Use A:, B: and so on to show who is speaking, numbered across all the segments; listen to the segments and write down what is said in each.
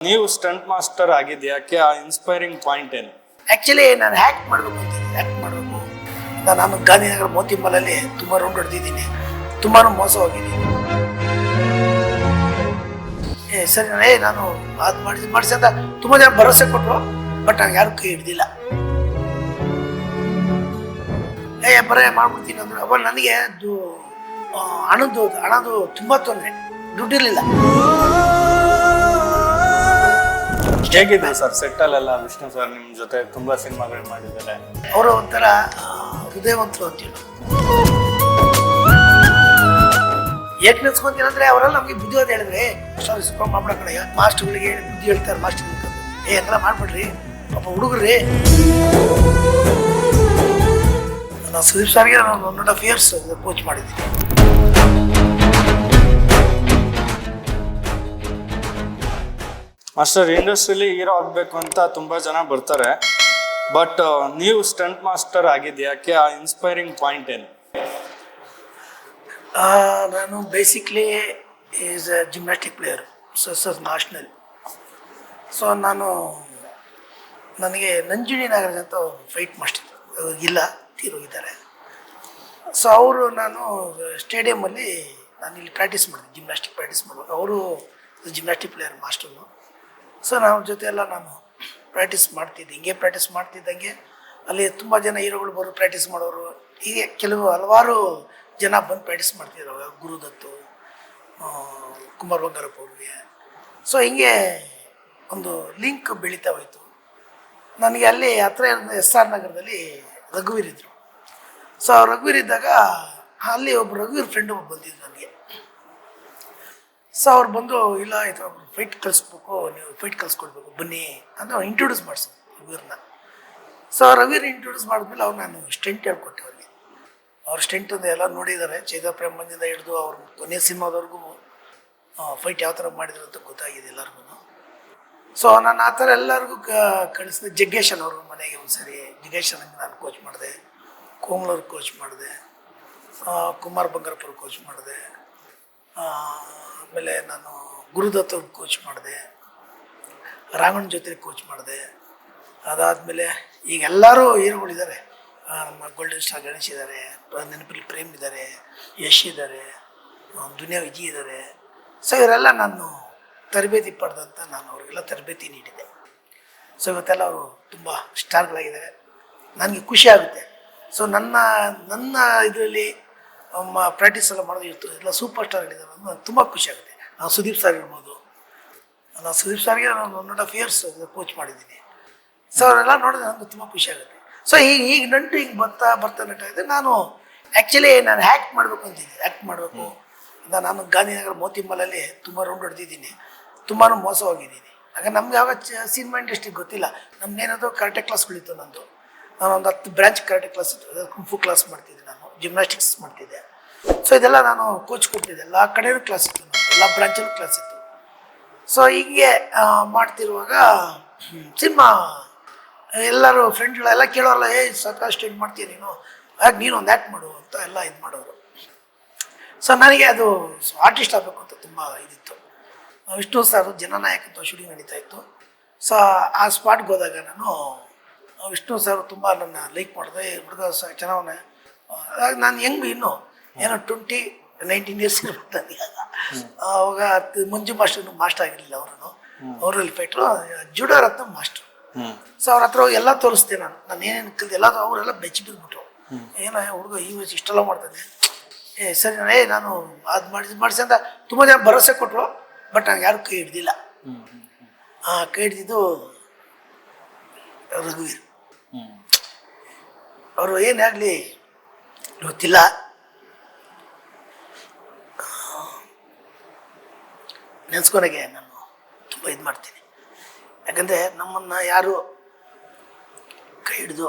A: ನೀವು stunt master ಆಗಿದ್ದು ಯಾಕೆ? ಆ ಇನ್ಸ್ಪೈರಿಂಗ್ ಪಾಯಿಂಟ್ ಏನು?
B: ಆ್ಯಕ್ಚುಲಿ ನಾನು ಹ್ಯಾಕ್ ಮಾಡಬೇಕು ಅಂತಿದ್ದೆ. ಹ್ಯಾಕ್ ಮಾಡಬೇಕು. ನಾನು ಗಾಂಧಿನಗರ ಮೋತಿಮಲಲ್ಲಿ ತುಂಬ ರೌಂಡ್ ಹೊಡೆದಿದ್ದೀನಿ, ತುಂಬಾ ಮೋಸ ಹೋಗಿದ್ದೀನಿ. ಸರಿ ನಾನು ಅದು ಮಾಡಿಸಿ ಅಂತ ತುಂಬ ಜನ ಭರವಸೆ ಕೊಟ್ಟರು, ಬಟ್ ನಾನು ಯಾರು ಕೈ ಹಿಡ್ದಿಲ್ಲ. ಬರೇ ಮಾಡ್ಬಿಡ್ತೀನಿ ಅಂದರು. ಅವಾಗ ನನಗೆ ಅದು ಹಣದು ತುಂಬ ತೊಂದರೆ, ದುಡ್ಡಿರಲಿಲ್ಲ.
A: ಹೇಗಿದೆ ಸರ್ ಸೆಟ್ಟಲ್ಲೆಲ್ಲ? ವಿಷ್ಣು ಸರ್ ನಿಮ್ಮ ಜೊತೆ ತುಂಬಾ ಸಿನಿಮಾಗಳು ಮಾಡಿದ್ದಾರೆ.
B: ಅವರು ಒಂಥರ ಹೃದಯವಂತರು ಅಂತೀವಿ. ಏಕೆ ನೆನ್ಸ್ಕೊಂತೀನಿ ಅಂದ್ರೆ ಅವರೆಲ್ಲ ನಮಗೆ ಬುದ್ಧಿವಾದ ಹೇಳಿದ್ರೆ ಮಾಡ್ಬಿಡ ಕಡೆ ಮಾಸ್ಟರ್ಗಳಿಗೆ ಹೇಳಿ ಬುದ್ಧಿ ಹೇಳ್ತಾರೆ. ಮಾಸ್ಟರ್ ಎಲ್ಲ ಮಾಡ್ಬಿಡ್ರಿ ಪಾಪ ಹುಡುಗ್ರಿ. ನಾನು ಸುದೀಪ್ ಸರ್ಗೆ ನಾನು 1.5 years ಕೋಚ್ ಮಾಡಿದ್ದೀನಿ.
A: ಮಾಸ್ಟರ್, ಇಂಡಸ್ಟ್ರಿಲಿ ಹೀರೋ ಆಗಬೇಕು ಅಂತ ತುಂಬಾ ಜನ ಬರ್ತಾರೆ, ಬಟ್ ನೀವು ಸ್ಟಂಟ್ ಮಾಸ್ಟರ್ ಆಗಿದ್ದು ಯಾಕೆ? ಆ ಇನ್ಸ್ಪೈರಿಂಗ್ ಪಾಯಿಂಟ್ ಏನು?
B: ನಾನು basically is A gymnastic player, national. So ನನಗೆ ನಂಜುಂಡಿ ನಾಗರಾಜ್ ಅಂತ ಫೈಟ್ ಮಾಸ್ಟರ್ ಇಲ್ಲ, ತೀರೋಗಿದ್ದಾರೆ. ಸೊ ನಾನು ಸ್ಟೇಡಿಯಮಲ್ಲಿ ನಾನು ಇಲ್ಲಿ ಪ್ರಾಕ್ಟೀಸ್ ಮಾಡಿದೆ, ಜಿಮ್ನಾಸ್ಟಿಕ್ ಪ್ರಾಕ್ಟೀಸ್ ಮಾಡುವಾಗ ಅವರು ಜಿಮ್ನಾಸ್ಟಿಕ್ ಪ್ಲೇಯರ್ ಮಾಸ್ಟರು. ಸೊ ನಾವು ಜೊತೆ ಎಲ್ಲ ನಾನು ಪ್ರಾಕ್ಟೀಸ್ ಮಾಡ್ತಿದ್ದೆ. ಹಿಂಗೆ ಪ್ರಾಕ್ಟೀಸ್ ಮಾಡ್ತಿದ್ದಂಗೆ ಅಲ್ಲಿ ತುಂಬ ಜನ ಹೀರೋಗಳು ಬರೋ ಪ್ರಾಕ್ಟೀಸ್ ಮಾಡೋರು, ಹೀಗೆ ಹಲವಾರು ಜನ ಬಂದು ಪ್ರಾಕ್ಟೀಸ್ ಮಾಡ್ತಿದ್ರು. ಗುರುದತ್ತು, ಕುಮಾರ್ ಬಂಗಾರಪ್ಪ ಅವ್ರಿಗೆ. ಸೊ ಹಿಂಗೆ ಒಂದು ಲಿಂಕ್ ಬೆಳೀತಾ ಹೋಯಿತು. ನನಗೆ ಅಲ್ಲಿ ಹತ್ರ SR ನಗರದಲ್ಲಿ ರಘುವೀರ್ ಇದ್ದರು. ಸೊ ರಘುವೀರ್ ಇದ್ದಾಗ ಅಲ್ಲಿ ರಘುವೀರ್ ಫ್ರೆಂಡ್ ಬಂದಿದ್ರು ನನಗೆ. ಸೊ ಅವ್ರು ಬಂದು, ಇಲ್ಲ ಇದು ಫೈಟ್ ಕಲಿಸ್ಬೇಕು, ನೀವು ಫೈಟ್ ಕಲಿಸ್ಕೊಡ್ಬೇಕು ಬನ್ನಿ ಅಂತ ಇಂಟ್ರೊಡ್ಯೂಸ್ ಮಾಡಿಸೋದು ರಘುವೀರ್ನ. ಸೊ ರಘುವೀರ್ ಇಂಟ್ರೊಡ್ಯೂಸ್ ಮಾಡಿದ್ಮೇಲೆ ಅವ್ರು ನಾನು ಸ್ಟೆಂಟ್ ಹೇಳ್ಕೊಟ್ಟೆ ಅವ್ರಿಗೆ. ಅವ್ರು ಸ್ಟೆಂಟ್ ಅಂತ ಎಲ್ಲ ನೋಡಿದ್ದಾರೆ, ಚೈತ್ರ ಪ್ರೇಮದಿಂದ ಹಿಡಿದು ಅವ್ರ ಕೊನೆಯ ಸಿನಿಮಾದವ್ರಿಗೂ ಫೈಟ್ ಯಾವ ಥರ ಮಾಡಿದ್ರು ಅಂತ ಗೊತ್ತಾಗಿದೆ ಎಲ್ಲರಿಗೂ. ಸೊ ನಾನು ಆ ಥರ ಎಲ್ಲರಿಗೂ ಕಳಿಸಿದೆ. ಜಗ್ಗೇಶನ್ ಅವರು ಮನೆಗೆ ಒಂದ್ಸರಿ ಜಗ್ಗೇಶನ್ಗೆ ನಾನು ಕೋಚ್ ಮಾಡಿದೆ, ಕೋಮ್ಲವ್ರಿಗೆ ಕೋಚ್ ಮಾಡಿದೆ, ಕುಮಾರ್ ಬಂಗಾರಪ್ಪವ್ರಿಗೆ ಕೋಚ್ ಮಾಡಿದೆ, ಆಮೇಲೆ ನಾನು ಗುರುದತ್ ಅವ್ರಿಗೆ ಕೋಚ್ ಮಾಡಿದೆ, ರಾಮಣ್ಣ ಜೊತೆ ಕೋಚ್ ಮಾಡಿದೆ. ಅದಾದಮೇಲೆ ಈಗ ಎಲ್ಲರೂ ಹೀರೋಗಳಿದ್ದಾರೆ. ನಮ್ಮ ಗೋಲ್ಡನ್ ಸ್ಟಾರ್ ಗಣೇಶ್ ಇದ್ದಾರೆ, ನೆನಪಲ್ಲಿ ಪ್ರೇಮ್ ಇದ್ದಾರೆ, ಯಶ್ ಇದ್ದಾರೆ, ದುನಿಯಾ ವಿಜಯ್ ಇದ್ದಾರೆ. ಸೊ ಇವರೆಲ್ಲ ನಾನು ತರಬೇತಿ ಪಡೆದಂತ ನಾನು ಅವ್ರಿಗೆಲ್ಲ ತರಬೇತಿ ನೀಡಿದೆ. ಸೊ ಇವತ್ತೆಲ್ಲ ಅವರು ತುಂಬ ಸ್ಟಾರ್ಗಳಾಗಿದ್ದಾರೆ. ನನಗೆ ಖುಷಿ ಆಗುತ್ತೆ. ಸೊ ನನ್ನ ಇದರಲ್ಲಿ ಪ್ರಾಕ್ಟೀಸ್ ಎಲ್ಲ ಮಾಡೋದು ಇರ್ತದೆ, ಎಲ್ಲ ಸೂಪರ್ ಸ್ಟಾರ್ಗಳಿದ್ದಾರೆ, ನನಗೆ ತುಂಬ ಖುಷಿ ಆಗುತ್ತೆ. ನಾನು ಸುದೀಪ್ ಸರ್ ಇರ್ಬೋದು, ನಾನು ಸುದೀಪ್ ಸರ್ಗೆ ನಾನು 1.5 years ಕೋಚ್ ಮಾಡಿದ್ದೀನಿ. ಸೊ ಅವರೆಲ್ಲ ನೋಡಿದ್ರೆ ನನಗೆ ತುಂಬ ಖುಷಿ ಆಗುತ್ತೆ. ಸೊ ಈಗ ನಂಟು ಹಿಂಗೆ ಬರ್ತಾ ನಟ ನಾನು ಆ್ಯಕ್ಚುಲಿ ನಾನು ಹ್ಯಾಕ್ ಮಾಡಬೇಕು ಅಂತಿದ್ದೆ. ಹ್ಯಾಕ್ ಮಾಡಬೇಕು ಅಂತ ನಾನು ಗಾಂಧಿನಗರ ಮೋತಿಮಲಲ್ಲಿ ತುಂಬ ರೌಂಡ್ ಹೊಡೆದಿದ್ದೀನಿ, ತುಂಬಾ ಮೋಸ ಹೋಗಿದ್ದೀನಿ. ಯಾಕಂದ್ರೆ ನಮ್ಗೆ ಯಾವಾಗ ಸಿನಿಮಾ ಇಂಡಸ್ಟ್ರಿಗೆ ಗೊತ್ತಿಲ್ಲ. ನಮ್ಗೇನದು ಕರಾಟೆ ಕ್ಲಾಸ್ಗಳಿತ್ತು. ನಾನು ಒಂದು 10 ಬ್ರಾಂಚ್ ಕರಾಟೆ ಕ್ಲಾಸ್ ಇತ್ತು, ಕುಂಫು ಕ್ಲಾಸ್ ಮಾಡ್ತಿದ್ದೆ, ನಾನು ಜಿಮ್ನಾಸ್ಟಿಕ್ಸ್ ಮಾಡ್ತಿದ್ದೆ. ಸೊ ಇದೆಲ್ಲ ನಾನು ಕೋಚ್ ಕೊಡ್ತಿದ್ದೆ. ಎಲ್ಲ ಕಡೆಯೂ ಕ್ಲಾಸ್ ಇತ್ತು, ಎಲ್ಲ ಬ್ರಾಂಚಲ್ಲೂ ಕ್ಲಾಸ್ ಇತ್ತು. ಸೊ ಹೀಗೆ ಮಾಡ್ತಿರುವಾಗ ಸಿನಿಮಾ ಎಲ್ಲರೂ ಫ್ರೆಂಡ್ಗಳೆಲ್ಲ ಕೇಳೋಲ್ಲ, ಸಾಕಷ್ಟು ಇದು ಮಾಡ್ತೀಯ ನೀನು, ಹಾಗೆ ನೀನು ಒಂದು ಆ್ಯಕ್ಟ್ ಮಾಡು ಅಂತ ಎಲ್ಲ ಇದು ಮಾಡೋರು. ಸೊ ನನಗೆ ಅದು ಆರ್ಟಿಸ್ಟ್ ಆಗಬೇಕು ಅಂತ ತುಂಬ ಇದಿತ್ತು. ವಿಷ್ಣು ಸರ್ ಜನನಾಯಕ ಅಂತ ಶೂಟಿಂಗ್ ನಡೀತಾ ಇತ್ತು. ಸೊ ಆ ಸ್ಪಾಟ್ಗೆ ಹೋದಾಗ ನಾನು ವಿಷ್ಣು ಸರ್ ತುಂಬ ನನ್ನ ಲೈಕ್ ಮಾಡಿದೆ. ಹುಡುಗ ಚೆನ್ನಾವನ್ನೇ. ನಾನು ಹೆಂಗೆ ಇನ್ನೂ ಏನೋ 19 years ಇರ್ಬೇಕು ನನಗೆ. ಅವಾಗ ಮಂಜು ಮಾಸ್ಟರ್ ಆಗಿರಲಿಲ್ಲ ಅವರನ್ನು, ಅವರಲ್ಲಿ ಫೈಟ್ರು ಜುಡೋ ರತ್ನ ಮಾಸ್ಟ್ರು. ಸೊ ಅವ್ರ ಹತ್ರ ಹೋಗಿ ಎಲ್ಲ ತೋರಿಸ್ದೆ. ನಾನು ಏನೇನು ಕಲಿತೆ ಎಲ್ಲ ಅವರೆಲ್ಲ ಬೆಚ್ಚಿ ಬಿದ್ದುಬಿಟ್ರು. ಏನೋ ಹುಡುಗ ಈ ವಯಸ್ಸು ಇಷ್ಟೆಲ್ಲ ಮಾಡ್ತಾನೆ. ಸರಿ ನಾನು ಅದು ಮಾಡಿಸಿ ಅಂತ ತುಂಬ ಜನ ಭರವಸೆ ಕೊಟ್ಟರು, ಬಟ್ ನಾನು ಯಾರು ಕೈ ಹಿಡ್ದಿಲ್ಲ. ಕೈ ಹಿಡ್ದಿದ್ದು ರಘುವೀರ್. ಅವರು ಏನಾಗಲಿ ಗೊತ್ತಿಲ್ಲ, ನೆನೆಸ್ಕೊಳಗೆ ನಾನು ತುಂಬ ಇದು ಮಾಡ್ತೀನಿ. ಯಾಕಂದರೆ ನಮ್ಮನ್ನು ಯಾರು ಕೈ ಹಿಡಿದು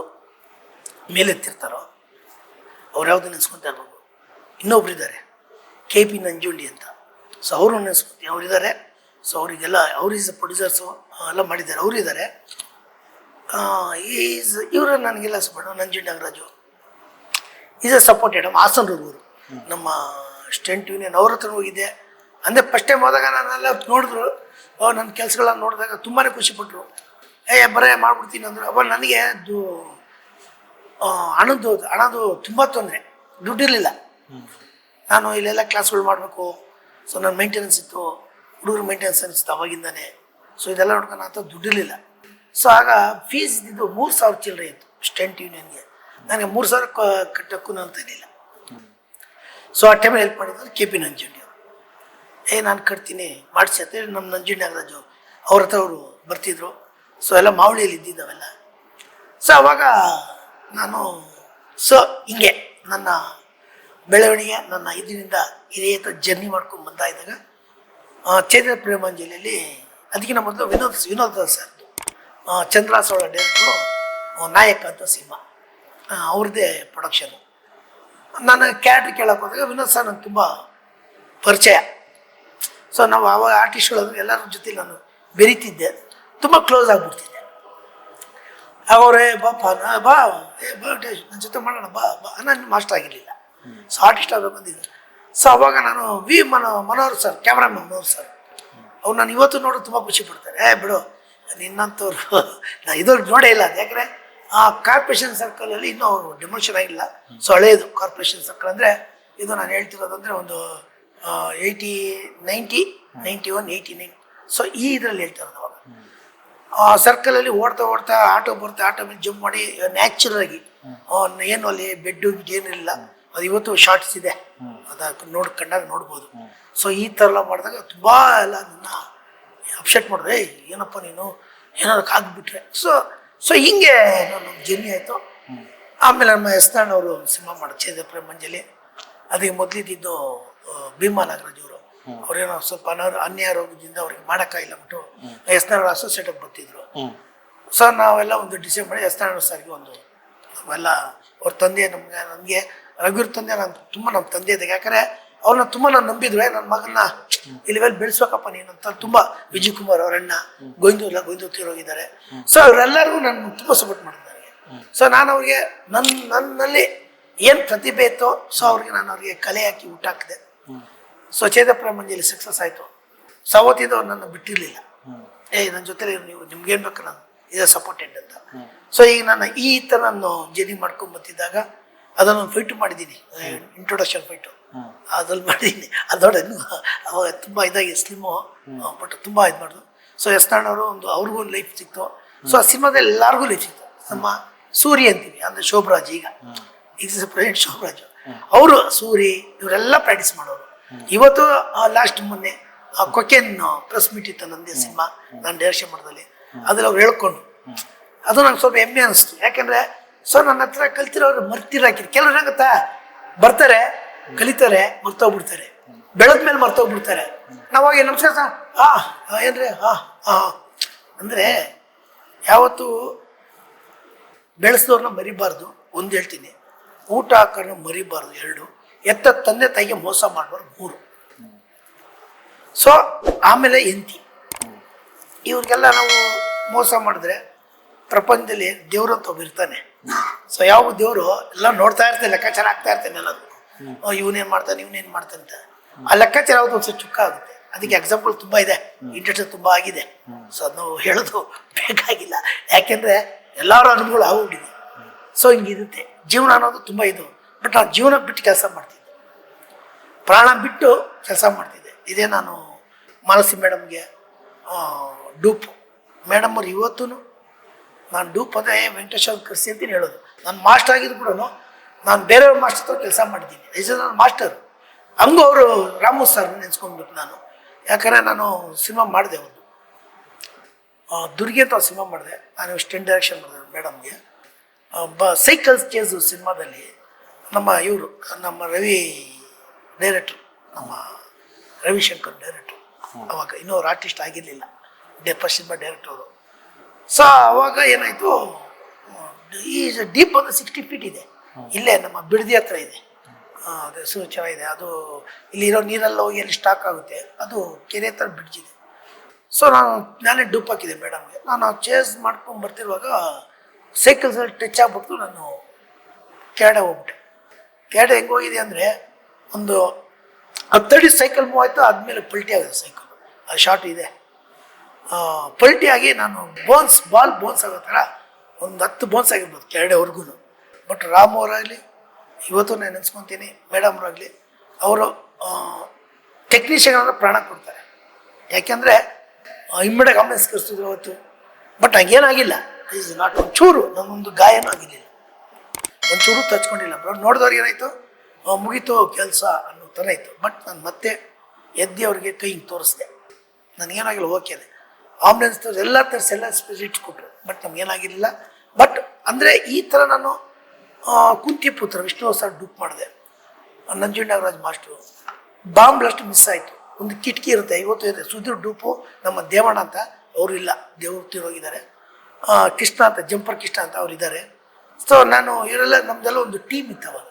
B: ಮೇಲೆತ್ತಿರ್ತಾರೋ ಅವ್ರು ಯಾವುದು ನೆನೆಸ್ಕೊತಾ ಇರ್ಬೋದು. ಇನ್ನೊಬ್ರು ಇದ್ದಾರೆ KP ನಂಜುಂಡಿ ಅಂತ. ಸೊ ಅವರು ನೆನೆಸ್ಕೊತೀನಿ, ಅವರಿದ್ದಾರೆ. ಸೊ ಅವರಿಗೆಲ್ಲ ಈಸ್ ಪ್ರೊಡ್ಯೂಸರ್ಸು ಎಲ್ಲ ಮಾಡಿದ್ದಾರೆ, ಅವರಿದ್ದಾರೆ. ಇವರು ನನಗೆಲ್ಲ support. Nanjundi Nagaraju is a supported. Hassan ರಘುವರು ನಮ್ಮ ಸ್ಟೆಂಟ್ ಯೂನಿಯನ್ ಅವ್ರ ಹತ್ರ ಹೋಗಿದ್ದೆ. ಅಂದರೆ ಫಸ್ಟ್ ಟೈಮ್ ಹೋದಾಗ ನಾನೆಲ್ಲ ನೋಡಿದ್ರು, ನನ್ನ ಕೆಲಸಗಳನ್ನ ನೋಡಿದಾಗ ತುಂಬಾ ಖುಷಿಪಟ್ಟರು. ಬರೇ ಮಾಡ್ಬಿಡ್ತೀನಿ ಅಂದರು. ಅವಾಗ ನನಗೆ ಅದು ಹಣದು ತುಂಬ ತೊಂದರೆ, ದುಡ್ಡಿರಲಿಲ್ಲ. ನಾನು ಇಲ್ಲೆಲ್ಲ ಕ್ಲಾಸ್ಗಳು ಮಾಡಬೇಕು. ಸೊ ನನ್ನ ಮೇಂಟೆನೆನ್ಸ್ ಇತ್ತು, ಹುಡುಗರು ಮೇಂಟೆನೆನ್ಸ್ ಅನಿಸ್ತು ಅವಾಗಿಂದಾನೆ. ಸೊ ಇದೆಲ್ಲ ನೋಡ್ಕೊಂಡು ಅಂತ ದುಡ್ಡಿರಲಿಲ್ಲ. ಸೊ ಆಗ ಫೀಸ್ ಇದ್ದು 3,000 ಚಿಲ್ಲರೆ ಇತ್ತು ಸ್ಟೆಂಟ್ ಯೂನಿಯನ್ಗೆ. ನನಗೆ 3,000 ಕಟ್ಟೋಕ್ಕೂ ಅಂತಿರಲಿಲ್ಲ. ಸೊ ಆ ಟೈಮಲ್ಲಿ ಹೆಲ್ಪ್ ಮಾಡಿದ್ರು ಕೆ ಪಿ ನಂಜುಂಡಿ ಅವರು. ನಾನು ಕಟ್ತೀನಿ ಮಾಡಿಸಿ ಅಂತ ನಮ್ಮ ನಂಜುಂಡಿ ನಾಗರಾಜು ಅವ್ರ ಹತ್ರ ಅವರು ಬರ್ತಿದ್ರು. ಸೊ ಎಲ್ಲ ಮಾವಳಿಯಲ್ಲಿ ಇದ್ದಿದ್ದವೆಲ್ಲ. ಸೊ ಅವಾಗ ನಾನು ಹಿಂಗೆ ನನ್ನ ಬೆಳವಣಿಗೆ ನನ್ನ ಇದರಿಂದ ಇದೇ ಥರ ಜರ್ನಿ ಮಾಡ್ಕೊಂಡು ಬಂದ ಇದ್ದಾಗ ಚೈತ್ರ ಪ್ರೇಮಾಂಜಲಿಯಲ್ಲಿ ಅದಕ್ಕಿಂತ ಮೊದಲು ವಿನೋದ್ ಸರ್ ಚಂದ್ರಾಸೋಳ ಡೈರೆಕ್ಟ್ರು ನಾಯಕ ಅಂತ ಸಿನಿಮಾ ಅವ್ರದ್ದೇ ಪ್ರೊಡಕ್ಷನು. ನಾನು ಕ್ಯಾರೆಕ್ಟ್ರ್ ಕೇಳಕ್ಕೆ ಹೋದಾಗ ವಿನೋದ್ ಸರ್ ನನಗೆ ತುಂಬ ಪರಿಚಯ. ಸೊ ನಾವು ಆವಾಗ ಆರ್ಟಿಸ್ಟ್ಗಳು ಎಲ್ಲರ ಜೊತೆ ನಾನು ಬೆರೀತಿದ್ದೆ, ತುಂಬ ಕ್ಲೋಸ್ ಆಗಿಬಿಡ್ತಿದ್ದೆ. ಅವರೇ ಬಾಪ ಬಾ ನನ್ನ ಜೊತೆ ಮಾಡೋಣ ಬಾ ನಾನು ಮಾಸ್ಟರ್ ಆಗಿರಲಿಲ್ಲ. ಸೊ ಆರ್ಟಿಸ್ಟ್ ಆಗ ಬಂದಿದ್ದೆ. ಸೊ ಅವಾಗ ನಾನು Manohar sir, cameraman Manohar sir, ಅವ್ರು ನಾನು ಇವತ್ತು ನೋಡೋದು ತುಂಬ ಖುಷಿ ಪಡ್ತಾರೆ. ಬಿಡು ನಿನ್ನಂಥವ್ರು ನಾನು ಇದ್ರಿಗೆ ನೋಡೇ ಇಲ್ಲ. ಅದು ಯಾಕಂದರೆ ಆ ಕಾರ್ಪೊರೇಷನ್ ಸರ್ಕಲಲ್ಲಿ ಇನ್ನೂ ಅವರು ಡೆಮೋಷನ್ ಆಗಿಲ್ಲ. ಸೊ ಹಳೇದು ಕಾರ್ಪೊರೇಷನ್ ಸರ್ಕಲ್ ಅಂದರೆ ಇದು ನಾನು ಹೇಳ್ತಿರೋದಂದರೆ ಒಂದು 90, 91, 89. ಸೊ ಈ ಇದರಲ್ಲಿ ಹೇಳ್ತಿರೋದು. ಅವಾಗ ಆ ಸರ್ಕಲಲ್ಲಿ ಓಡ್ತಾ ಆಟೋ ಬರುತ್ತೆ, ಆಟೋ ಮೇಲೆ ಜಂಪ್ ಮಾಡಿ ನ್ಯಾಚುರಲ್ ಆಗಿ ಏನು ಅಲ್ಲಿ ಬೆಡ್ಡು ಏನಿಲ್ಲ. ಅದು ಇವತ್ತು ಶಾರ್ಟ್ಸ್ ಇದೆ, ಅದು ಕಂಡಾಗ ನೋಡ್ಬೋದು. ಸೊ ಈ ಥರ ಎಲ್ಲ ಮಾಡಿದಾಗ ತುಂಬ ಎಲ್ಲ ನನ್ನ ಅಪ್ಸೆಟ್ ಮಾಡಿದೆ. ಏನಪ್ಪ ನೀನು ಏನಾದ್ರು ಆಗ್ಬಿಟ್ರೆ. ಸೊ ಹಿಂಗೆ ನಾನು ಜರ್ನಿ ಆಯಿತು. ಆಮೇಲೆ ನಮ್ಮ ಎಸ್ನಾಳ್ ಅವರು ಸಿನಿಮಾ ಮಾಡಿ ಚೈತ್ರ ಪ್ರೇಮಾಂಜಲಿ. ಅದಕ್ಕೆ ಮೊದಲಿದ್ದು ಭೀಮಾ ನಾಗರಾಜ್ ಅವರು, ಅವ್ರೇನೋ ಸ್ವಲ್ಪ ಅನ್ಯಾರೋಗ್ಯದಿಂದ ಅವ್ರಿಗೆ ಮಾಡೋಕ್ಕಾಗಿಲ್ಲ ಬಿಟ್ಟು ಎಸ್ನಾಳ್ ಅಸೋಸಿಯೇಟಾಗಿ ಬರ್ತಿದ್ರು. ಸೊ ನಾವೆಲ್ಲ ಒಂದು ಡಿಸೈಡ್ ಮಾಡಿ ಎಸ್ನಾಳ್ ಸರ್ಗೆ ಒಂದು ನಾವೆಲ್ಲ ಅವ್ರ ತಂದೆ ನನಗೆ ರಘುವೀರ್ ತಂದೆ ನಾನು ತುಂಬ ನಮ್ಮ ತಂದೆ ಇದ್ದಾಗ. ಯಾಕಂದರೆ ಅವ್ರನ್ನ ತುಂಬ ನಾನು ನಂಬಿದ್ವಿ. ನನ್ನ ಮಗನ್ನ ಇಲ್ಲಿ ಬೆಳೆಸ್ಬೇಕಪ್ಪ ನೀನು ಅಂತ ತುಂಬ. ವಿಜಯ್ ಕುಮಾರ್ ಅವರಣ್ಣ ಗೋವಿಂದ ತೀರೋಗಿದ್ದಾರೆ. ಸೊ ಅವರೆಲ್ಲರಿಗೂ ನಾನು ತುಂಬ ಸಪೋರ್ಟ್ ಮಾಡಿದ್ದಾರೆ. ಸೊ ನಾನು ಅವ್ರಿಗೆ ನನ್ನಲ್ಲಿ ಏನು ಪ್ರತಿಭೆ ಇತ್ತೋ ಸೊ ಅವ್ರಿಗೆ ಕಲೆ ಹಾಕಿ ಊಟ ಹಾಕಿದೆ. ಸೊ ಚೈತ್ರ ಪ್ರೇಮಾಂಜಲಿ ಸಕ್ಸಸ್ ಆಯಿತು. ಸೊ ಅವತ್ತಿಂದ ಅವ್ರು ನನ್ನ ಬಿಟ್ಟಿರಲಿಲ್ಲ. ನನ್ನ ಜೊತೆಲಿ ನೀವು ನಿಮ್ಗೇನು ಬೇಕು ನಾನು ಇದೇ ಸಪೋರ್ಟೆಡ್ ಅಂತ. ಸೊ ಈಗ ನಾನು ಈ ಥರ ನಾನು ಜರ್ನಿ ಮಾಡ್ಕೊಂಡು ಬರ್ತಿದ್ದಾಗ ಅದನ್ನು ಫೈಟು ಮಾಡಿದ್ದೀನಿ, ಇಂಟ್ರೊಡಕ್ಷನ್ ಫೈಟು ಅದ್ರಲ್ಲಿ ಮಾಡಿದ್ದೀನಿ. ಅದೊಡೆ ಅವಾಗ ತುಂಬ ಇದಾಗಿ ಸ್ಲಿಮ್ಮು, ಬಟ್ ತುಂಬ ಇದು ಮಾಡಿದ್ರು. ಸೊ ಎಸ್ನಾಳವರು ಅವ್ರಿಗೂ ಒಂದು ಲೈಫ್ ಸಿಕ್ತು. ಸೊ ಆ ಸಿನಿಮಾದಲ್ಲಿ ಎಲ್ಲರಿಗೂ ಲೈಫ್ ಸಿಕ್ತು. ನಮ್ಮ ಸೂರಿ ಅಂತೀವಿ ಅಂದರೆ ಶೋಭರಾಜ್, ಈಗ ಪ್ರೆಸೆಂಟ್ ಶೋಭರಾಜ್ ಅವರು ಸೂರಿ ಇವರೆಲ್ಲ ಪ್ರಾಕ್ಟೀಸ್ ಮಾಡೋರು. ಇವತ್ತು ಲಾಸ್ಟ್ ಮೊನ್ನೆ ಕೊಕೆನ್ ಪ್ರೆಸ್ ಮೀಟ್ ಇತ್ತು ನಂದೇ ಸಿನಿಮಾ ನಾನು ಡೈರೆಕ್ಷನ್ ಮಾಡೋದಲ್ಲಿ. ಅದ್ರಲ್ಲಿ ಅವ್ರು ಹೇಳ್ಕೊಂಡು ಅದು ನಂಗೆ ಸ್ವಲ್ಪ ಹೆಮ್ಮೆ ಅನಿಸ್ತು. ಯಾಕೆಂದರೆ ಸೊ ನನ್ನ ಹತ್ರ ಕಲ್ತಿರೋರು ಮರ್ತಿರಾಕಿದ್ರು. ಕೆಲವ್ರು ಹೆಂಗತ್ತಾ ಬರ್ತಾರೆ, ಕಲಿತಾರೆ, ಮರ್ತೋಗ್ಬಿಡ್ತಾರೆ, ಬೆಳೆದ್ಮೇಲೆ ಮರ್ತೋಗ್ಬಿಡ್ತಾರೆ. ನಾವಾಗಿ ನಮಸ್ಕಾರ ಸರ್ ಏನ್ರಿ ಅಂದರೆ ಯಾವತ್ತು ಬೆಳೆಸಿದವ್ರನ್ನ ಮರಿಬಾರ್ದು. ಒಂದು ಹೇಳ್ತೀನಿ, ಊಟ ಹಾಕೋಣ ಮರಿಬಾರ್ದು. 2 ಎತ್ತ ತಂದೆ ತಾಯಿಗೆ ಮೋಸ ಮಾಡಬಾರ್ದು. 3 ಸೊ ಆಮೇಲೆ ಎಂತಿ ಇವ್ರಿಗೆಲ್ಲ ನಾವು ಮೋಸ ಮಾಡಿದ್ರೆ ಪ್ರಪಂಚದಲ್ಲಿ ದೇವ್ರು ಅಂತ ಒಬ್ಬ ಇರ್ತಾನೆ. ಸೊ ಯಾವ ದೇವರು ಎಲ್ಲ ನೋಡ್ತಾ ಇರ್ತಾನೆ, ಲೆಕ್ಕಾಚಾರ ಆಗ್ತಾ ಇರ್ತಾನೆ ಎಲ್ಲದು. ಇವನೇನು ಮಾಡ್ತಾನೆ ಅಂತ ಆ ಲೆಕ್ಕಾಚಾರ ಯಾವುದು ಒಂದು ಚುಕ್ಕ ಆಗುತ್ತೆ. ಅದಕ್ಕೆ ಎಕ್ಸಾಂಪಲ್ ತುಂಬ ಇದೆ, ಇಂಟ್ರೆಸ್ಟ್ ತುಂಬ ಆಗಿದೆ. ಸೊ ಅದು ಹೇಳೋದು ಬೇಕಾಗಿಲ್ಲ, ಯಾಕೆಂದರೆ ಎಲ್ಲರೂ ಅನುಭವಗಳು ಆಗೋಗಿದೆ. ಸೊ ಹಿಂಗಿರುತ್ತೆ ಜೀವನ ಅನ್ನೋದು ತುಂಬ ಇದು. ಬಟ್ ನಾನು ಜೀವನ ಬಿಟ್ಟು ಕೆಲಸ ಮಾಡ್ತಿದ್ದೆ, ಪ್ರಾಣ ಬಿಟ್ಟು ಕೆಲಸ ಮಾಡ್ತಿದ್ದೆ. ಇದೇ ನಾನು ಮಾನಸಿ ಮೇಡಮ್ಗೆ ಡೂಪ್ ಮೇಡಮ್ ಅವ್ರು ಇವತ್ತೂ ನಾನು ಡೂಪ್ ಅಂದರೆ ವೆಂಕಟೇಶ್ ಅವ್ರು ಕರೆಸಿ ಅಂತೀನಿ ಹೇಳೋದು. ನಾನು ಮಾಸ್ಟರ್ ಆಗಿದ್ದು ಕೂಡ ನಾನು ಬೇರೆಯವ್ರ ಮಾಸ್ಟರ್ ಹತ್ರ ಕೆಲಸ ಮಾಡಿದ್ದೀನಿ. ನಾನು ಮಾಸ್ಟರ್ ಹಂಗೂ ಅವರು ರಾಮು ಸರ್ ನೆನೆಸ್ಕೊಂಡ್ಬಿಟ್ಟು ನಾನು. ಯಾಕಂದರೆ ನಾನು ಸಿನಿಮಾ ಮಾಡಿದೆ, ಒಂದು ದುರ್ಗಿ ಅಂತ ಸಿನಿಮಾ ಮಾಡಿದೆ. ನಾನು ಸ್ಟೆಂಟ್ ಡೈರೆಕ್ಷನ್ ಮಾಡಿದೆ ಮೇಡಮ್ಗೆ. ಸೈಕಲ್ಸ್ ಚೇಸು ಸಿನಿಮಾದಲ್ಲಿ ನಮ್ಮ ರವಿ ಡೈರೆಕ್ಟ್ರು, ನಮ್ಮ ರವಿಶಂಕರ್ ಡೈರೆಕ್ಟ್ರು. ಅವಾಗ ಇನ್ನೂ ಅವ್ರು ಆರ್ಟಿಸ್ಟ್ ಆಗಿರಲಿಲ್ಲ, ಫಸ್ಟ್ ಸಿನಿಮಾ ಡೈರೆಕ್ಟ್ರು ಅವರು. ಸೊ ಅವಾಗ ಏನಾಯಿತು, ಈ ಡೀಪ್ ಒಂದು 60 ಫೀಟ್ ಇದೆ, ಇಲ್ಲೇ ನಮ್ಮ ಬಿಡದಿ ಹತ್ರ ಇದೆ. ಅದು ಚೆನ್ನಾಗಿದೆ. ಅದು ಇಲ್ಲಿರೋ ನೀರೆಲ್ಲ ಹೋಗಿ ಅಲ್ಲಿ ಸ್ಟಾಕ್ ಆಗುತ್ತೆ. ಅದು ಕೆರೆ ಹತ್ರ ಬ್ರಿಡ್ಜ್ ಇದೆ. ಸೊ ನಾನೇ ಡೂಪ್ ಹಾಕಿದೆ ಮೇಡಮ್ಗೆ. ನಾನು ಚೇಸ್ ಮಾಡ್ಕೊಂಡು ಬರ್ತಿರುವಾಗ ಸೈಕಲ್ಸಲ್ಲಿ ಟಚ್ ಆಗ್ಬಿಟ್ಟು ನಾನು ಕೆಳಗಡೆ ಹೋಗ್ಬಿಟ್ಟೆ. ಕೆಳಗಡೆ ಹೆಂಗೆ ಹೋಗಿದೆ ಅಂದರೆ ಒಂದು 10 ಅಡಿ ಸೈಕಲ್ ಮೂವ್ ಆಯಿತು, ಆದಮೇಲೆ ಪಲ್ಟಿ ಆಗಿದೆ ಸೈಕಲ್. ಅದು ಶಾರ್ಟ್ ಇದೆ. ಪಲ್ಟಿಯಾಗಿ ನಾನು ಬೋನ್ಸ್ ಆಗೋ ಥರ ಒಂದು 10 ಬೋನ್ಸ್ ಆಗಿರ್ಬೋದು ಕೆರಡೆವರೆಗೂ. ಬಟ್ ರಾಮ್ ಅವರಾಗಲಿ ಇವತ್ತು ನಾನು ನೆನೆಸ್ಕೊತೀನಿ, ಮೇಡಮ್ ಅವರಾಗಲಿ ಅವರು ಟೆಕ್ನಿಷಿಯನ್ ಅಂದರೆ ಪ್ರಾಣ ಕೊಡ್ತಾರೆ. ಯಾಕೆಂದರೆ ಇಮ್ಮಿಡಿಯೇಟ್ ಗಮನಿಸಿ ಕರೆಸಿದ್ರು ಅವತ್ತು. ಬಟ್ ಹಂಗೇನಾಗಿಲ್ಲ, ಈಸ್ ನಾಟ್ ಒಂಚೂರು ನನ್ನೊಂದು ಗಾಯನೂ ಆಗಿರಲಿಲ್ಲ, ಒಂಚೂರು ತಚ್ಕೊಂಡಿಲ್ಲ. ಬಟ್ ನೋಡಿದವ್ರಿಗೆ ಏನಾಯಿತು, ಮುಗೀತು ಕೆಲಸ ಅನ್ನೋ ಥರ ಇತ್ತು. ಬಟ್ ನಾನು ಮತ್ತೆ ಎದ್ದು ಅವ್ರಿಗೆ ಕೈ ಹಿಂಗೆ ತೋರಿಸ್ದೆ, ನನಗೇನಾಗಿಲ್ಲ, ಓಕೆ ಅದೇ ಆಂಬುಲೆನ್ಸ್ ತೋರಿಸಿ ಎಲ್ಲ ತರಿಸಿ ಎಲ್ಲ ಸ್ಪೆಸಿಫಿಕ್ಸ್ ಕೊಟ್ಟರು. ಬಟ್ ನಮಗೇನಾಗಿರಲಿಲ್ಲ. ಬಟ್ ಅಂದರೆ ಈ ಥರ ನಾನು ಕುಂತಿ ಪುತ್ರ ವಿಷ್ಣು ಸರ್ ಡೂಪ್ ಮಾಡಿದೆ. Nanjunda Nagaraj master bomb blast miss ಆಯಿತು. ಒಂದು ಕಿಟಕಿ ಇರುತ್ತೆ, ಇವತ್ತು ಇದೆ. ಸುಧೀರ್ ಡೂಪು ನಮ್ಮ ದೇವಣ್ಣ ಅಂತ ಅವರು ಇಲ್ಲ, ದೇವರು ತೀರೋಗಿದ್ದಾರೆ. ಕೃಷ್ಣ ಅಂತ ಜಂಪರ್ ಕೃಷ್ಣ ಅಂತ ಅವ್ರು ಇದ್ದಾರೆ. ಸೊ ನಾನು ಇವರೆಲ್ಲ ನಮ್ಮದೆಲ್ಲ ಒಂದು ಟೀಮ್ ಇತ್ತು ಅವಾಗ.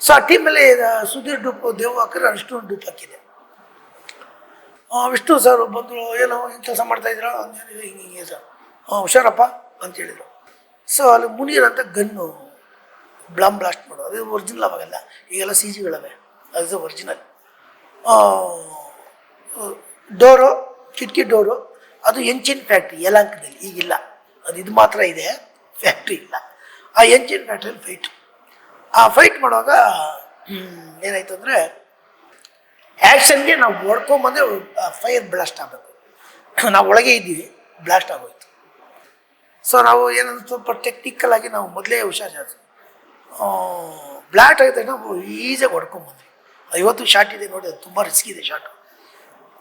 B: ಸೊ ಆ ಟೀಮಲ್ಲಿ ಸುಧೀರ್ ಡೂಪು ದೇವ್ ಹಾಕಿದ್ರೆ ನಾನು ವಿಷ್ಣು ಡೂಪ್ ಹಾಕಿದೆ. ವಿಷ್ಣು ಸರ್ ಬಂದರು, ಏನೋ ಏನು ಕೆಲಸ ಮಾಡ್ತಾಯಿದ್ರು ಹಿಂಗೆ ಸರ್, ಹುಷಾರಪ್ಪ ಅಂತ ಹೇಳಿದರು. ಸೊ ಅಲ್ಲಿ ಮುನೀರ್ ಅಂತ ಗನ್ನು ಬ್ಲಾಸ್ಟ್ ಮಾಡೋದು, ಅದು ಒರಿಜಿನಲ್ ಅವಾಗೆಲ್ಲ, ಈಗೆಲ್ಲ ಸಿ ಜಿಗಳವೆ, ಅದು ಒರಿಜಿನಲ್. ಡೋರು, ಕಿಟಕಿ ಡೋರು, ಅದು ಎಂಚಿನ್ ಫ್ಯಾಕ್ಟ್ರಿ ಯಲಹಂಕದಲ್ಲಿ, ಈಗಿಲ್ಲ ಅದು, ಇದು ಮಾತ್ರ ಇದೆ, ಫ್ಯಾಕ್ಟ್ರಿ ಇಲ್ಲ. ಆ ಎಂಚಿನ್ ಫ್ಯಾಕ್ಟ್ರಿಯಲ್ಲಿ ಆ ಫೈಟ್ ಮಾಡುವಾಗ ಏನಾಯ್ತು ಅಂದರೆ, ಆ್ಯಕ್ಷನ್ಗೆ ನಾವು ಹೊಡ್ಕೊಂಬಂದರೆ ಫೈರ್ ಬ್ಲಾಸ್ಟ್ ಆಗಬೇಕು, ನಾವು ಒಳಗೆ ಇದ್ದೀವಿ, ಬ್ಲಾಸ್ಟ್ ಆಗೋಯ್ತು. ಸೊ ನಾವು ಏನಂದ್ರೆ ಸ್ವಲ್ಪ ಟೆಕ್ನಿಕಲ್ ಆಗಿ ನಾವು ಮೊದಲೇ ಹುಷಾರು ಜಾಸ್ತಿ, ಬ್ಲಾಸ್ಟ್ ಆಗಿದ್ದಾಗ ನಾವು ಈಸಿಯಾಗಿ ಹೊಡ್ಕೊಂಬಂದ್ವಿ. ಇವತ್ತು ಶಾರ್ಟ್ ಇದೆ ನೋಡಿ, ಅದು ತುಂಬ ರಿಸ್ಕ್ ಇದೆ ಶಾರ್ಟು.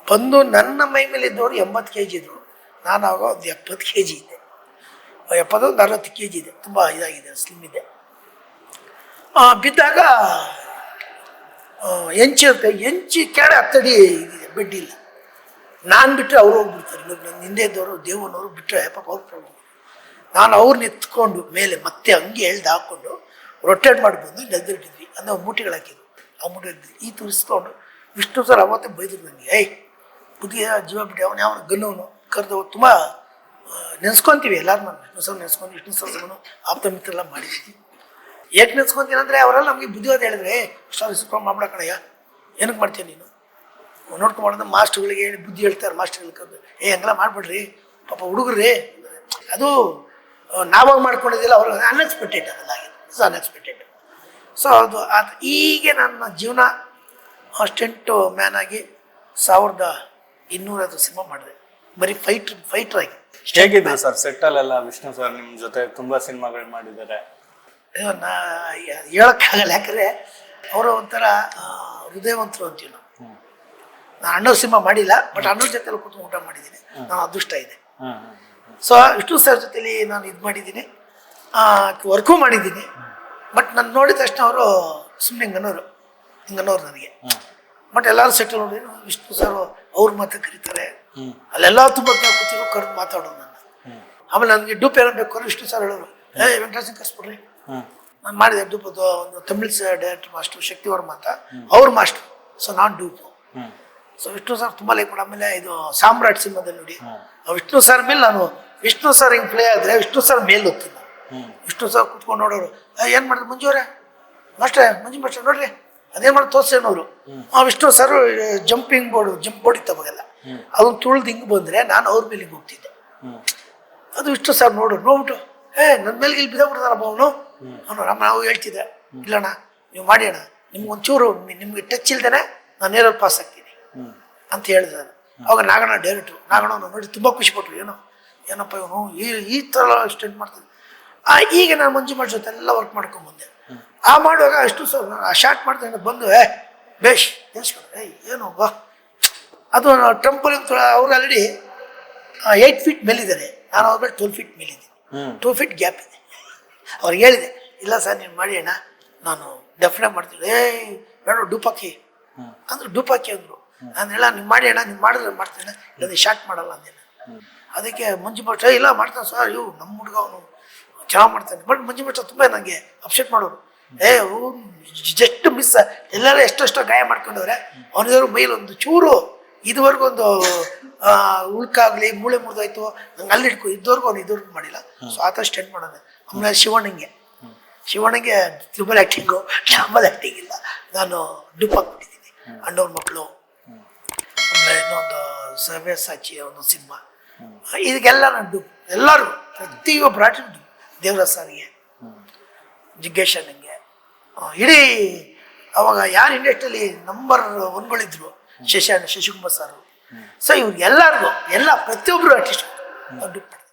B: ಬಂದು ನನ್ನ ಮೈ ಮೇಲೆ ಇದ್ದವರು 80 kg ಇದ್ದರು, ನಾನು ಆವಾಗ ಒಂದು 70 kg ಇದ್ದೆ, 70-60 kg ಇದೆ, ತುಂಬ ಇದಾಗಿದೆ, ಸ್ಲಿಮ್ ಇದೆ. ಬಿದ್ದಾಗ ಹೆಂಚಿರುತ್ತೆ, ಹೆಂಚಿ ಕೆಳಗೆ 10 ಅಡಿ ಇದಿದೆ, ಬೆಡ್ ಇಲ್ಲ. ನಾನು ಬಿಟ್ಟರೆ ಅವ್ರು ಹೋಗ್ಬಿಡ್ತಾರೆ, ನನ್ನ ಹಿಂದೆ ಇದ್ದವರು ದೇವನವರು ಬಿಟ್ಟರೆ ಪಾಪ ಅವ್ರು ಪ್ರಾಬ್ಲಮ್. ನಾನು ಅವ್ರನ್ನ ಎತ್ಕೊಂಡು ಮೇಲೆ ಮತ್ತೆ ಹಂಗೆ ಎಳ್ದು ಹಾಕ್ಕೊಂಡು ರೊಟೇಟ್ ಮಾಡಿ ಬಂದು ನೆಗೆದಿಟ್ಟಿದ್ವಿ. ಅಂದರೆ ಮೂಟೆಗಳು ಹಾಕಿದ್ವಿ, ಆ ಮೂಟೆ ಈ ತುರಿಸ್ಕೊಂಡು ವಿಷ್ಣು ಸರ್ ಅವತ್ತೇ ಬೈದ್ರು ನನಗೆ, ಏಯ್ ಬುದ್ಧಿ ಜೀವ ಬಿಟ್ಟು ಅವನು ಯಾವನು ಗನ್ನವನು ಕರೆದು ತುಂಬ ನೆನೆಸ್ಕೊತೀವಿ ಎಲ್ಲರೂ. ನಾನು ವಿಷ್ಣು ಸರ್ ನೆನೆಸ್ಕೊಂಡು, ವಿಷ್ಣು ಸರ್ ಆಪ್ತ ಮಿತ್ರರೆಲ್ಲ ಮಾಡಿದ್ದೀವಿ. ಏಕೆ ನೆನೆಸ್ಕೊತೀನಿ ಅಂದರೆ ಅವರೆಲ್ಲ ನಮಗೆ ಬುದ್ಧಿವಾದ ಹೇಳಿದ್ರೆ, ಸರ್ ಇಸ್ಕೊಂಡು ಮಾಡ್ಬಿಡಕಣಯ್ಯ, ಏನಕ್ಕೆ ಮಾಡ್ತೀಯ ನೀನು, ನೋಡ್ಕೊಂಡ್ಬಾರ್ದು. ಮಾಸ್ಟ್ರುಗಳಿಗೆ ಹೇಳಿ ಬುದ್ಧಿ ಹೇಳ್ತಾರೆ, ಮಾಸ್ಟ್ರುಗಳಿಗೆ ಕರೆದು, ಹಂಗೆಲ್ಲ ಮಾಡಿಬಿಡ್ರಿ ಪಾಪ ಹುಡುಗ್ರಿ, ಅದು ನಾವಾಗ ಮಾಡ್ಕೊಂಡಿದ್ದಿಲ್ಲ, ಅವ್ರಿಗೆ ಅನ್ಎಕ್ಸ್ಪೆಕ್ಟೆಡ್ ಅದೆಲ್ಲ ಆಗಿದೆ, ಇಟ್ಸ್ ಅನ್ಎಕ್ಸ್ಪೆಕ್ಟೆಡ್. ಸೊ ಅದು ಹೀಗೆ ನನ್ನ ಜೀವನ ಸ್ಟೆಂಟ್ ಮ್ಯಾನ್ ಆಗಿ 1250 ಸಿನಿಮಾ ಮಾಡಿದೆ, ಬರೀ ಫೈಟರ್ ಆಗಿ.
A: ಹೇಗಿದ್ರು ಸರ್ ಸೆಟ್ಟಲ್ಲೆಲ್ಲ? ವಿಷ್ಣು ಸರ್ ನಿಮ್ಮ ಜೊತೆ ತುಂಬ ಸಿನಿಮಾಗಳು ಮಾಡಿದ್ದಾರೆ.
B: ನಾ ಹೇಳೋಕ್ಕಾಗಲ್ಲ, ಯಾಕಂದರೆ ಅವರು ಒಂಥರ ಹೃದಯವಂತರು ಅಂತೀವಿ ನಾವು. ನಾನು ಅಣ್ಣವ್ರ ಸಿನಿಮಾ ಮಾಡಿಲ್ಲ, ಬಟ್ ಅಣ್ಣವ್ರ ಜೊತೆಲಿ ಕೂತು ಊಟ ಮಾಡಿದ್ದೀನಿ, ನಾನು ಅದೃಷ್ಟ ಇದೆ. ಸೊ ವಿಷ್ಣು ಸರ್ ಜೊತೆಲಿ ನಾನು ಇದು ಮಾಡಿದ್ದೀನಿ, ವರ್ಕು ಮಾಡಿದ್ದೀನಿ. ಬಟ್ ನಾನು ನೋಡಿದ ತಕ್ಷಣ ಅವರು ಸುಮ್ಮನೆ ಹಿಂಗನ್ನೋರು ನನಗೆ. ಬಟ್ ಎಲ್ಲರೂ ಸೆಟಲ್ ನೋಡಿ ವಿಷ್ಣು ಸರ್ ಅವ್ರ ಮಾತ್ರ ಕರೀತಾರೆ, ಅಲ್ಲೆಲ್ಲ ತುಂಬ ಕೂತಿರೋ ಕರೆದು ಮಾತಾಡೋದು ನನ್ನ. ಆಮೇಲೆ ನನಗೆ ಡೂಪ್ ಏನೋ ಬೇಕು ಅಂದ್ರೆ ವಿಷ್ಣು ಸರ್ ಹೇಳೋರು, ವೆಂಕಟೇಶನ್ ಕರ್ಸ್ಬಿಡ್ರಿ. ನಾನು ಮಾಡಿದೆ ಡೂಪದು, ಒಂದು ತಮಿಳ್ ಡೈರೆಕ್ಟರ್ ಮಾಸ್ಟ್ರು ಶಕ್ತಿವರ್ಮ ಅಂತ, ಅವ್ರ ಮಾಸ್ಟ್ರು. ಸೊ ನಾನು ಡೂಪು. ಸೊ ವಿಷ್ಣು ಸರ್ ತುಂಬ ಲೈಕ್ ಮಾಡಿ. ಆಮೇಲೆ ಇದು ಸಾಮ್ರಾಟ್ ಸಿನಿಮಾದಲ್ಲಿ ನೋಡಿ, ವಿಷ್ಣು ಸರ್ ಮೇಲೆ ನಾನು, ವಿಷ್ಣು ಸರ್ ಹಿಂಗೆ ಪ್ಲೇ ಆದರೆ ವಿಷ್ಣು ಸರ್ ಮೇಲೆ ಹೋಗ್ತೀನಿ ನಾನು. ವಿಷ್ಣು ಸರ್ ಕುತ್ಕೊಂಡು ನೋಡೋರು, ಏನು ಮಾಡಿದ್ರು ಮಂಜುವರೇ ಮಂಜು ಮಾಸ್ಟ್ರೆ ನೋಡ್ರಿ ಅದೇನು ಮಾಡಿ ತೋರಿಸೇನವರು. ವಿಷ್ಣು ಸರ್ ಜಂಪ್ ಬೋರ್ಡ್ ಇತ್ತು ಅವಾಗೆಲ್ಲ, ಅದನ್ನು ತುಳಿದು ಹಿಂಗೆ ಬಂದರೆ ನಾನು ಅವ್ರ ಮೇಲೆ ಹಿಂಗೆ ಹೋಗ್ತಿದ್ದೆ. ಅದು ವಿಷ್ಣು ಸರ್ ನೋಡ್ಬಿಟ್ಟು ನನ್ನ ಮೇಲೆ ಇಲ್ಲಿ ಬಿದ್ದೋಗ್ಬಿಡ್ತಾರಪ್ಪ ಅವನು ನಾವು ಹೇಳ್ತಿದ್ದೆ, ಇಲ್ಲಣ್ಣ ನೀವು ಮಾಡಿ ಅಣ್ಣ, ನಿಮ್ಗೆ ಒಂಚೂರು ನಿಮ್ಗೆ ಟಚ್ ಇಲ್ದೇನೆ ನಾನು ನೇರಲ್ಲಿ ಪಾಸ್ ಆಗ್ತೀನಿ ಅಂತ ಹೇಳಿದೆ. ಅವಾಗ ನಾಗಣ್ಣ ಡೈರೆಕ್ಟ್ರು, ನಾಗಣ್ಣ ನೋಡಿ ತುಂಬ ಖುಷಿಪಟ್ರು, ಏನಪ್ಪ ಇವನು ಈ ಥರ ಸ್ಟೆಂಟ್ ಮಾಡ್ತಾನೆ. ಈಗ ನಾನು ಮಂಜು ಮಾಡಿ ಜೊತೆ ಎಲ್ಲ ವರ್ಕ್ ಮಾಡ್ಕೊಂಡ್ಬಂದೆ. ಮಾಡುವಾಗ ಅಷ್ಟು ಸರ್ ಆ ಶಾರ್ಟ್ ಮಾಡ್ತಾನೆ ಬಂದು ಬೇಷ್ ದೇಶಗಳು ಏನು ಬಾ, ಅದು ಟ್ರಂಪಲ್ಲಿ ಅವ್ರು ಆಲ್ರೆಡಿ 8 feet ಮೇಲಿದ್ದಾರೆ, ನಾನು ಅವ್ರ ಮೇಲೆ 12 feet ಮೇಲಿದ್ದೀನಿ, 2 feet ಗ್ಯಾಪ್ ಇದೆ. ಅವ್ರಿಗೆ ಹೇಳಿದೆ, ಇಲ್ಲ ಸರ್ ನೀನು ಮಾಡಿ ಅಣ್ಣ, ನಾನು ಡೆಫಿನೆಟ್ ಮಾಡ್ತೀನಿ. ಬೇಡ ಡೂಪಾಕಿ ಅಂದ್ರೆ ಡೂಪಾಕಿ ಅಂದರು. ನಾನು ಹೇಳ ನೀವು ಮಾಡಿ ಅಣ್ಣ, ನೀವು ಮಾಡಿದ್ರೆ ಮಾಡ್ತೀನಿ, ಇಲ್ಲ ಶಾರ್ಟ್ ಮಾಡಲ್ಲ ಅಂದೇನೆ. ಅದಕ್ಕೆ ಮಂಜು ಭಟ್ ಇಲ್ಲ ಮಾಡ್ತಾನೆ ಸರ್, ನಮ್ಮ ಹುಡುಗ ಅವನು ಚೆನ್ನಾಗಿ ಮಾಡ್ತಾನೆ. ಬಟ್ ಮಂಜು ಭಟ್ ತುಂಬ ನನಗೆ ಅಪ್ಸೆಟ್ ಮಾಡೋರು, ಜಸ್ಟ್ ಮಿಸ್, ಎಲ್ಲರೂ ಎಷ್ಟೆಷ್ಟೋ ಗಾಯ ಮಾಡ್ಕೊಂಡವ್ರೆ, ಅವನಿದ್ರು ಮೈಲಿ ಒಂದು ಚೂರು ಇದುವರೆಗೂ ಒಂದು ಉಳ್ಕಾಗ್ಲಿ ಮೂಳೆ ಮುರಿದೋಯ್ತು ನಂಗೆ ಅಲ್ಲಿ ಇಟ್ಕೊ ಇದ್ದವ್ರಿಗೂ ಅವ್ನು ಇದುವರೆಗೂ ಮಾಡಿಲ್ಲ. ಸೊ ಆ ಥರ ಸ್ಟೆಂಟ್ ಮಾಡೋದು. ಆಮೇಲೆ ಶಿವಣ್ಣಗೆ ತ್ರಿಬಲ್ ಆ್ಯಕ್ಟಿಂಗು, ಡಬಲ್ ಆ್ಯಕ್ಟಿಂಗ್ ಇಲ್ಲ, ನಾನು ಡೂಪ್ ಹಾಕ್ಬಿಟ್ಟಿದ್ದೀನಿ. ಅಣ್ಣವ್ರ ಮಕ್ಕಳು, ಆಮೇಲೆ ಇನ್ನೊಂದು ಸವ್ಯಸಾಚಿ ಒಂದು ಸಿನಿಮಾ, ಇದಕ್ಕೆಲ್ಲ ನಾನು ಡುಪ್ ಎಲ್ಲರೂ ಪ್ರತಿಯೊಬ್ಬರು ಆರ್ಟಿಸ್ಟ್ ಡುಪ್. ದೇವರಾಜ್ ಸರ್ಗೆ, ಜಿಗ್ಗೇಶನ್ಗೆ, ಇಡೀ ಅವಾಗ ಯಾರು ಇಂಡಸ್ಟ್ರಿಯಲ್ಲಿ ನಂಬರ್ ಒನ್ಗಳಿದ್ರು ಶಶಿಕುಮಾರ್ ಸಾರು. ಸೊ ಇವ್ರಿಗೆಲ್ಲರಿಗೂ ಎಲ್ಲ ಪ್ರತಿಯೊಬ್ಬರು ಆರ್ಟಿಸ್ಟ್ ಡುಪ್ ಮಾಡ್ತಾರೆ.